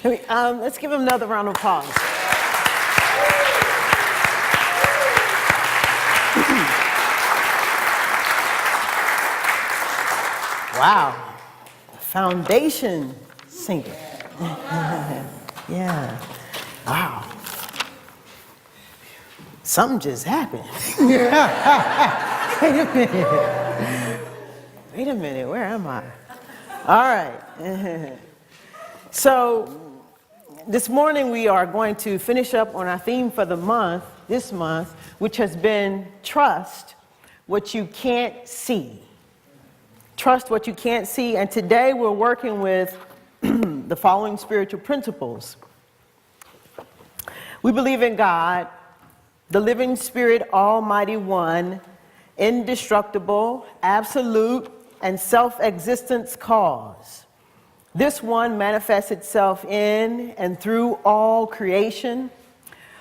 Let's give him another round of applause. Wow, foundation singer. Yeah, wow. Something just happened. Wait a minute. Wait a minute, where am I? All right. So this morning we are going to finish up on our theme for the month, this month, which has been trust what you can't see. Trust what you can't see. And today we're working with the following spiritual principles. We believe in God, the living spirit, almighty one, indestructible, absolute, and self-existence cause. This one manifests itself in and through all creation,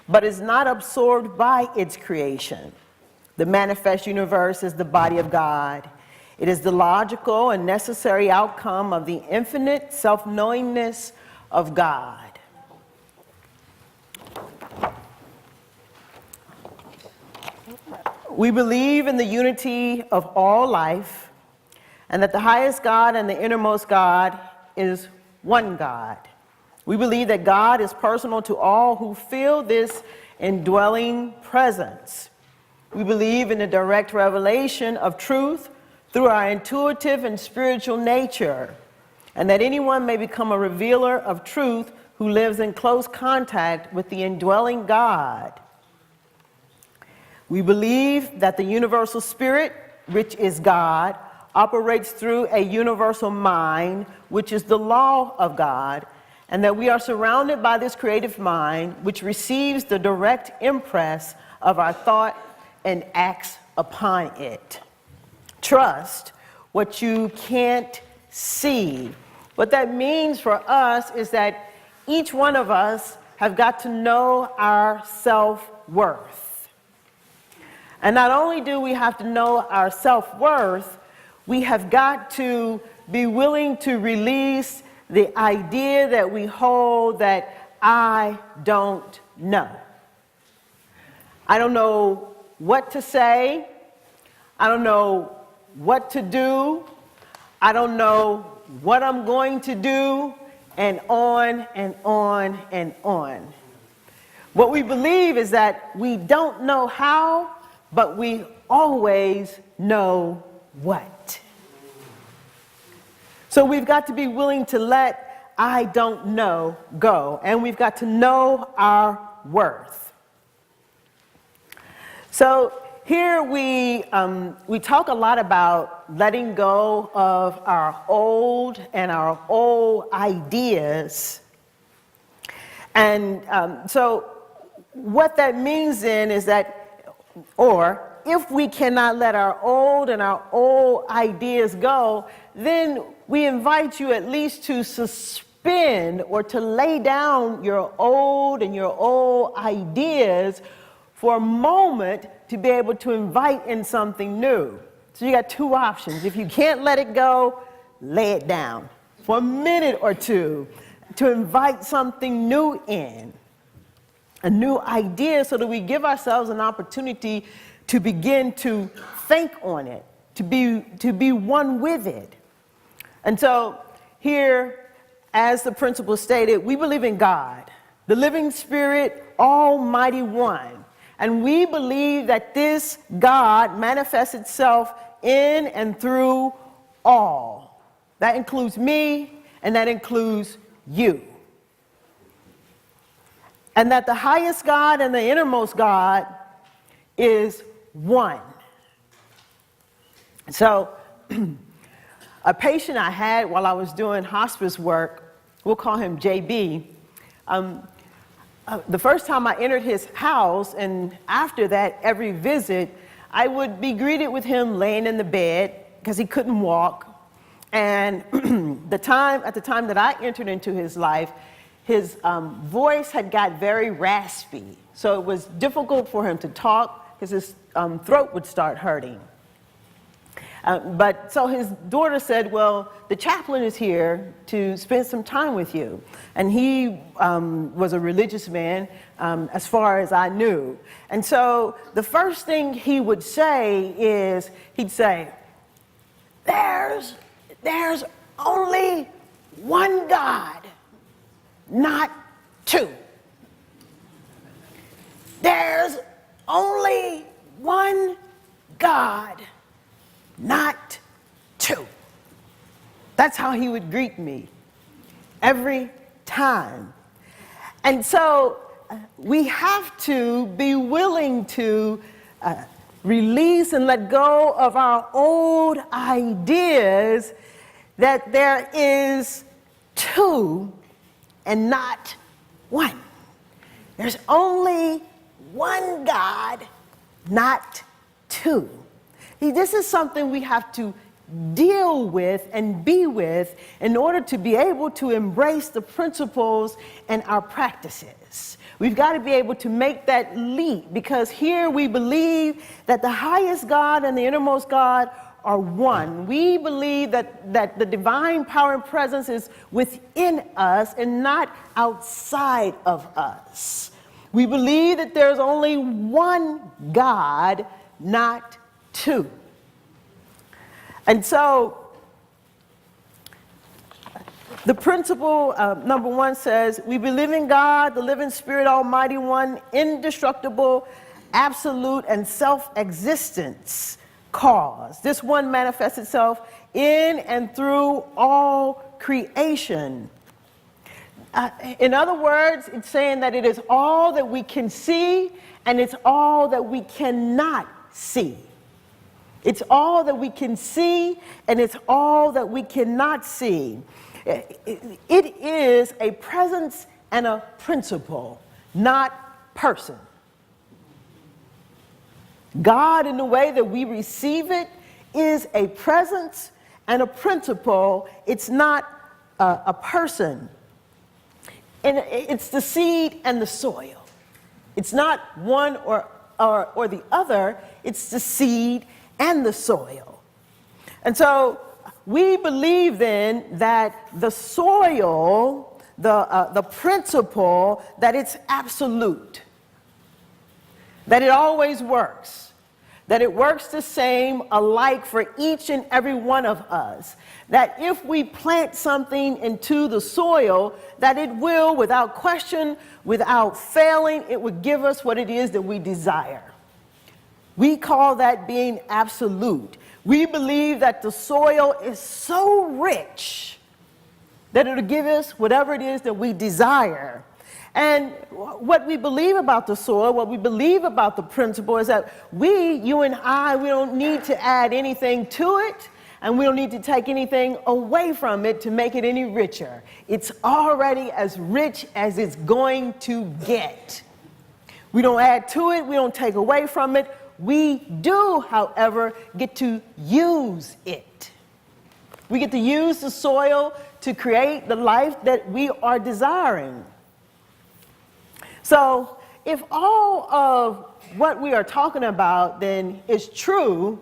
but is not absorbed by its creation. The manifest universe is the body of God. It is the logical and necessary outcome of the infinite self-knowingness of God. We believe in the unity of all life, and that the highest God and the innermost God is one God. We believe that God is personal to all who feel this indwelling presence. We believe in the direct revelation of truth through our intuitive and spiritual nature, and that anyone may become a revealer of truth who lives in close contact with the indwelling God. We believe that the universal spirit, which is God, operates through a universal mind, which is the law of God, and that we are surrounded by this creative mind, which receives the direct impress of our thought and acts upon it. Trust what you can't see. What that means for us is that each one of us have got to know our self-worth. And not only do we have to know our self-worth, we have got to be willing to release the idea that we hold that I don't know. I don't know what to say. I don't know what to do. I don't know what I'm going to do, and on and on and on. What we believe is that we don't know how, but we always know what. So we've got to be willing to let I don't know go, and we've got to know our worth. So here we talk a lot about letting go of our old ideas. And so what that means then is that, or if we cannot let our old ideas go, then we invite you at least to suspend or to lay down your old ideas for a moment to be able to invite in something new. So you got two options. If you can't let it go, lay it down for a minute or two to invite something new in, a new idea, so that we give ourselves an opportunity to begin to think on it, to be one with it. And so here, as the principle stated, we believe in God, the living spirit, almighty one. And we believe that this God manifests itself in and through all. That includes me, and that includes you. And that the highest God and the innermost God is one. So, a patient I had while I was doing hospice work, we'll call him JB, the first time I entered his house, and after that, every visit, I would be greeted with him laying in the bed because he couldn't walk. And at the time that I entered into his life, his voice had got very raspy. So it was difficult for him to talk because his throat would start hurting. But so his daughter said, well, the chaplain is here to spend some time with you. And he was a religious man, as far as I knew. And so the first thing he would say is, he'd say, there's only one God, not two. There's only one God, not two. That's how he would greet me every time. And so we have to be willing to release and let go of our old ideas that there is two and not one. There's only one God, not two. See, this is something we have to deal with and be with in order to be able to embrace the principles and our practices. We've got to be able to make that leap, because here we believe that the highest God and the innermost God are one. We believe that the divine power and presence is within us and not outside of us. We believe that there's only one God, not two. And so the principle, number one, says, we believe in God, the living Spirit, Almighty One, indestructible, absolute, and self-existence cause. This one manifests itself in and through all creation. In other words, it's saying that it is all that we can see and it's all that we cannot see. It's all that we can see and it's all that we cannot see. It is a presence and a principle, not person. God, in the way that we receive it, is a presence and a principle. It's not a person. And it's the seed and the soil. It's not one or the other. It's the seed and the soil. And so we believe then that the soil, the principle, that it's absolute, that it always works, that it works the same, alike for each and every one of us, that if we plant something into the soil, that it will, without question, without failing, it would give us what it is that we desire. We call that being absolute. We believe that the soil is so rich that it'll give us whatever it is that we desire. And what we believe about the soil, what we believe about the principle, is that you and I, we don't need to add anything to it, and we don't need to take anything away from it to make it any richer. It's already as rich as it's going to get. We don't add to it, we don't take away from it. We do, however, get to use it. We get to use the soil to create the life that we are desiring. So if all of what we are talking about then is true,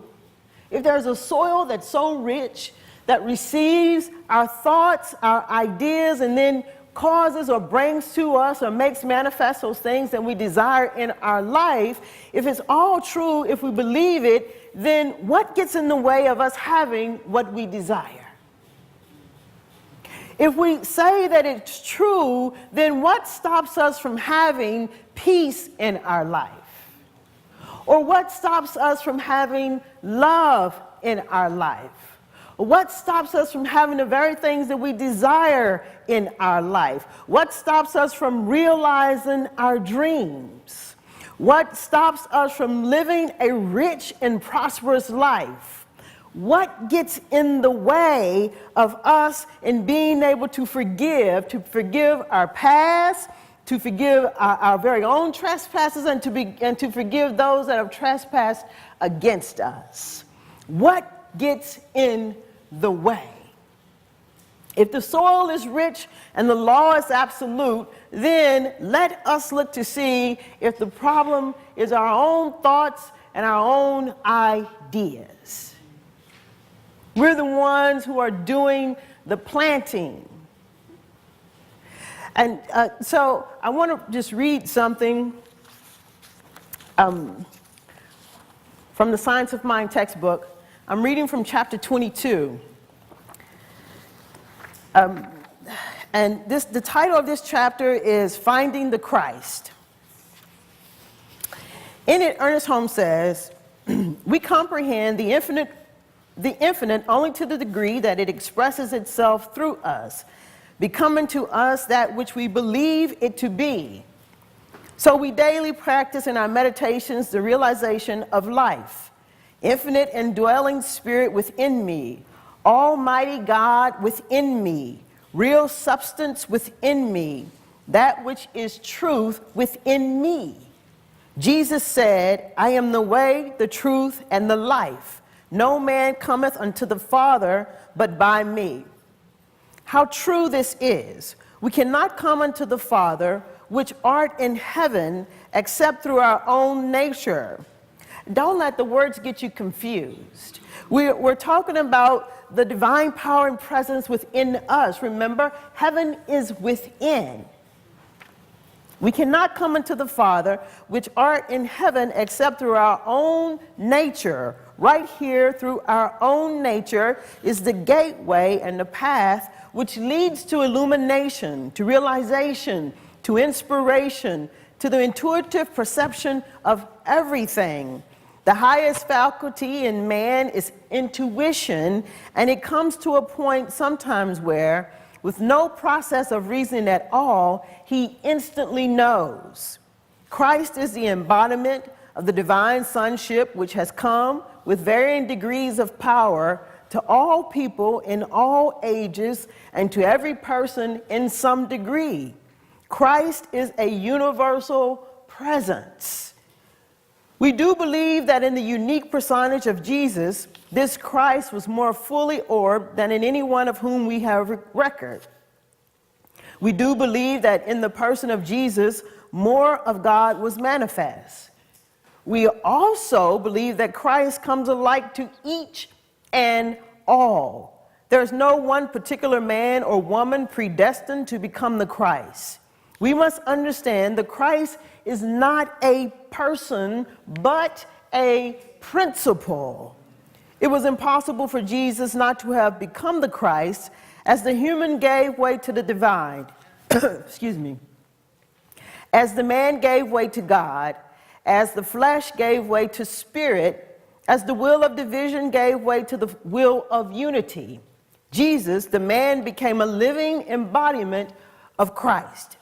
if there's a soil that's so rich that receives our thoughts, our ideas, and then causes or brings to us or makes manifest those things that we desire in our life, if it's all true, if we believe it, then what gets in the way of us having what we desire? If we say that it's true, then what stops us from having peace in our life? Or what stops us from having love in our life? What stops us from having the very things that we desire in our life? What stops us from realizing our dreams? What stops us from living a rich and prosperous life? What gets in the way of us in being able to forgive our past, to forgive our very own trespasses, and to forgive those that have trespassed against us? What gets in the way? If the soil is rich and the law is absolute, then let us look to see if the problem is our own thoughts and our own ideas. We're the ones who are doing the planting. And so I want to just read something from the Science of Mind textbook. I'm reading from chapter 22. And the title of this chapter is Finding the Christ. In it, Ernest Holmes says, we comprehend the infinite only to the degree that it expresses itself through us, becoming to us that which we believe it to be. So we daily practice in our meditations the realization of life, infinite indwelling spirit within me, almighty God within me, real substance within me, that which is truth within me. Jesus said, I am the way, the truth, and the life. No man cometh unto the Father but by me. How true this is. We cannot come unto the Father, which art in heaven, except through our own nature. Don't let the words get you confused. We're talking about the divine power and presence within us. Remember, heaven is within. We cannot come into the Father, which art in heaven, except through our own nature. Right here, through our own nature, is the gateway and the path which leads to illumination, to realization, to inspiration, to the intuitive perception of everything. The highest faculty in man is intuition, and it comes to a point sometimes where, with no process of reasoning at all, he instantly knows. Christ is the embodiment of the divine sonship, which has come with varying degrees of power to all people in all ages and to every person in some degree. Christ is a universal presence. We do believe that in the unique personage of Jesus, this Christ was more fully orbed than in any one of whom we have record. We do believe that in the person of Jesus, more of God was manifest. We also believe that Christ comes alike to each and all. There's no one particular man or woman predestined to become the Christ. We must understand the Christ is not a person, but a principle. It was impossible for Jesus not to have become the Christ, as the human gave way to the divine. Excuse me. As the man gave way to God, as the flesh gave way to spirit, as the will of division gave way to the will of unity, Jesus, the man, became a living embodiment of Christ.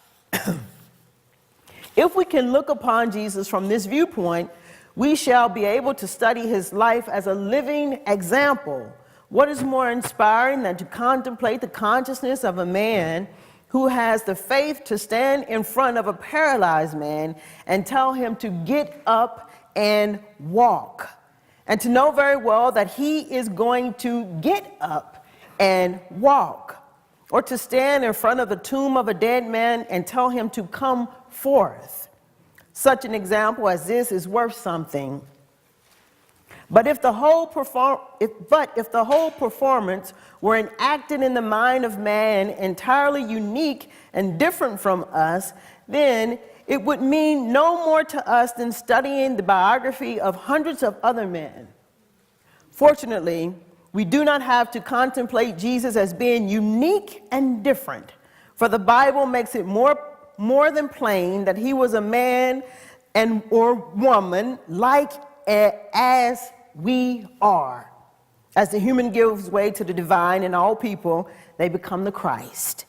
If we can look upon Jesus from this viewpoint, we shall be able to study his life as a living example. What is more inspiring than to contemplate the consciousness of a man who has the faith to stand in front of a paralyzed man and tell him to get up and walk, and to know very well that he is going to get up and walk, or to stand in front of the tomb of a dead man and tell him to come forth. Such an example as this is worth something. But if the whole performance were enacted in the mind of man, entirely unique and different from us, then it would mean no more to us than studying the biography of hundreds of other men. Fortunately, we do not have to contemplate Jesus as being unique and different, for the Bible makes it more than plain that he was a man and or woman like as we are. As the human gives way to the divine in all people, they become the Christ.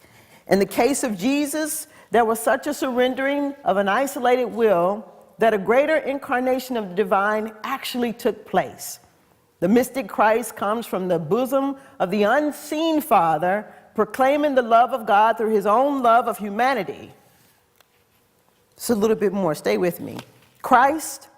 In the case of Jesus, there was such a surrendering of an isolated will that a greater incarnation of the divine actually took place. The mystic Christ comes from the bosom of the unseen Father, proclaiming the love of God through his own love of humanity. Just a little bit more, stay with me. Christ,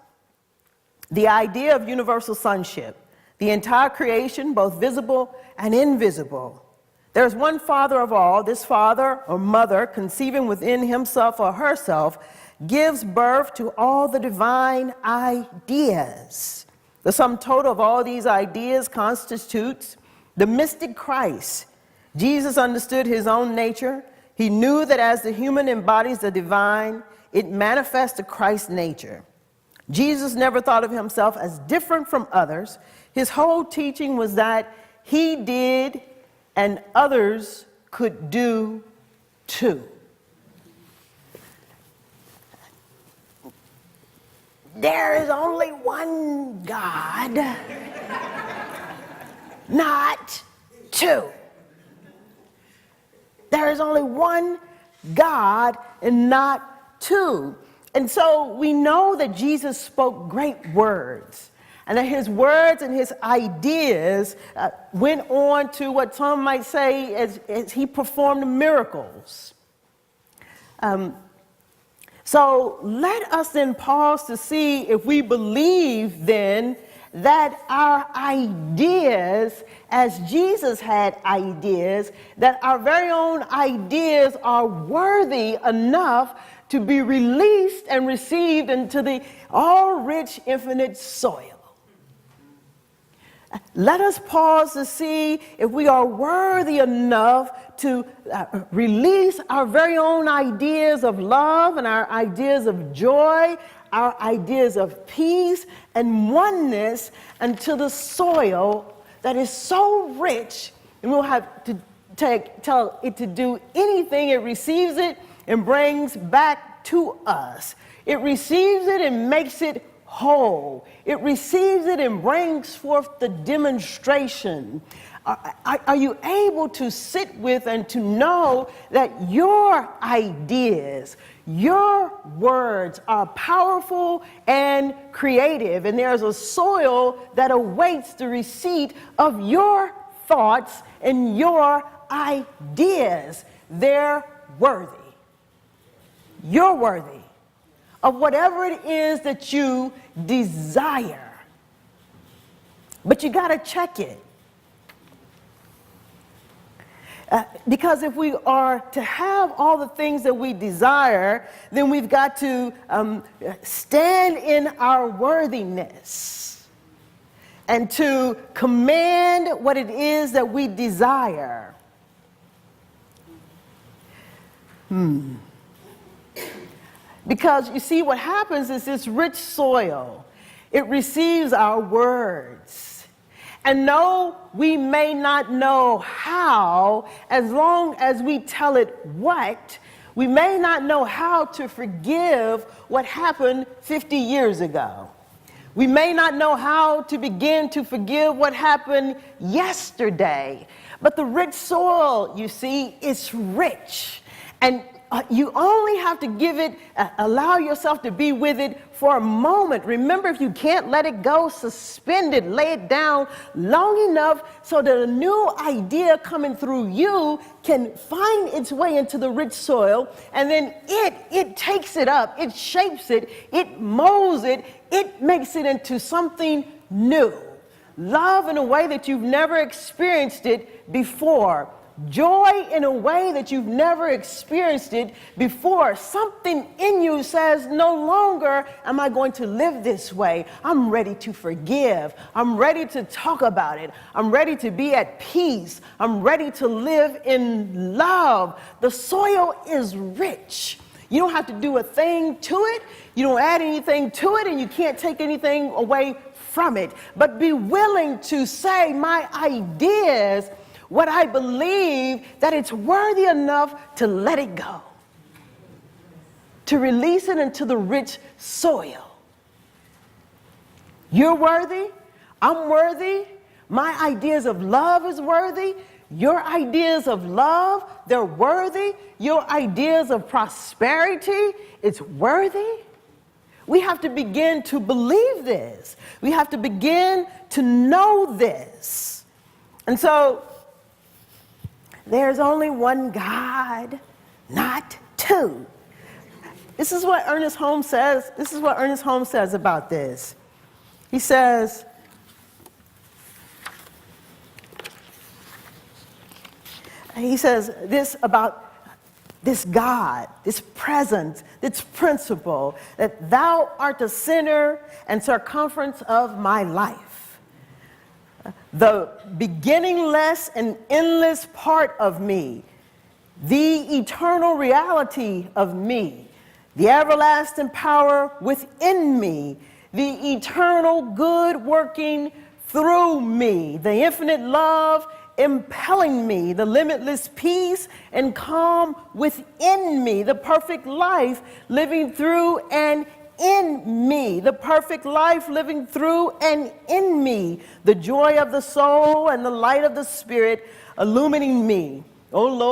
the idea of universal sonship, the entire creation, both visible and invisible. There's one Father of all. This father or mother, conceiving within himself or herself, gives birth to all the divine ideas. The sum total of all these ideas constitutes The mystic Christ. Jesus understood his own nature. He knew that as the human embodies the divine, it manifests the Christ nature. Jesus never thought of himself as different from others. His whole teaching was that he did and others could do too. There is only one God, not two. There is only one God and not two. And so we know that Jesus spoke great words, and that his words and his ideas went on to what some might say as he performed miracles. So let us then pause to see if we believe then that our ideas, as Jesus had ideas, that our very own ideas are worthy enough to be released and received into the all-rich, infinite soil. Let us pause to see if we are worthy enough to release our very own ideas of love and our ideas of joy, our ideas of peace and oneness into the soil that is so rich, and we'll have to tell it to do anything. It receives it and brings back to us. It receives it and makes it whole. It receives it and brings forth the demonstration. Are you able to sit with and to know that your ideas, your words are powerful and creative, and there's a soil that awaits the receipt of your thoughts and your ideas? They're worthy. You're worthy of whatever it is that you desire. But you got to check it. Because if we are to have all the things that we desire, then we've got to stand in our worthiness and to command what it is that we desire. Because you see, what happens is this rich soil, it receives our words. And no, we may not know how, as long as we tell it what. We may not know how to forgive what happened 50 years ago. We may not know how to begin to forgive what happened yesterday. But the rich soil, you see, it's rich. And you only have to give it, allow yourself to be with it for a moment. Remember, if you can't let it go, suspend it, lay it down long enough so that a new idea coming through you can find its way into the rich soil, and then it takes it up, it shapes it, it molds it, it makes it into something new. Love in a way that you've never experienced it before. Joy in a way that you've never experienced it before. Something in you says, no longer am I going to live this way. I'm ready to forgive. I'm ready to talk about it. I'm ready to be at peace. I'm ready to live in love. The soil is rich. You don't have to do a thing to it. You don't add anything to it, and you can't take anything away from it. But be willing to say, my ideas, what I believe, that it's worthy enough to let it go, to release it into the rich soil. You're worthy. I'm worthy. My ideas of love is worthy. Your ideas of love, they're worthy. Your ideas of prosperity, it's worthy. We have to begin to believe this. We have to begin to know this. And so, there's only one God, not two. This is what Ernest Holmes says. This is what Ernest Holmes says about this. He says, this about this God, this presence, this principle, that thou art the center and circumference of my life. the beginningless and endless part of me, the eternal reality of me, the everlasting power within me, the eternal good working through me, the infinite love impelling me, the limitless peace and calm within me, the perfect life living through and in me, the perfect life living through and in me, the joy of the soul and the light of the Spirit illumining me. Oh Lord.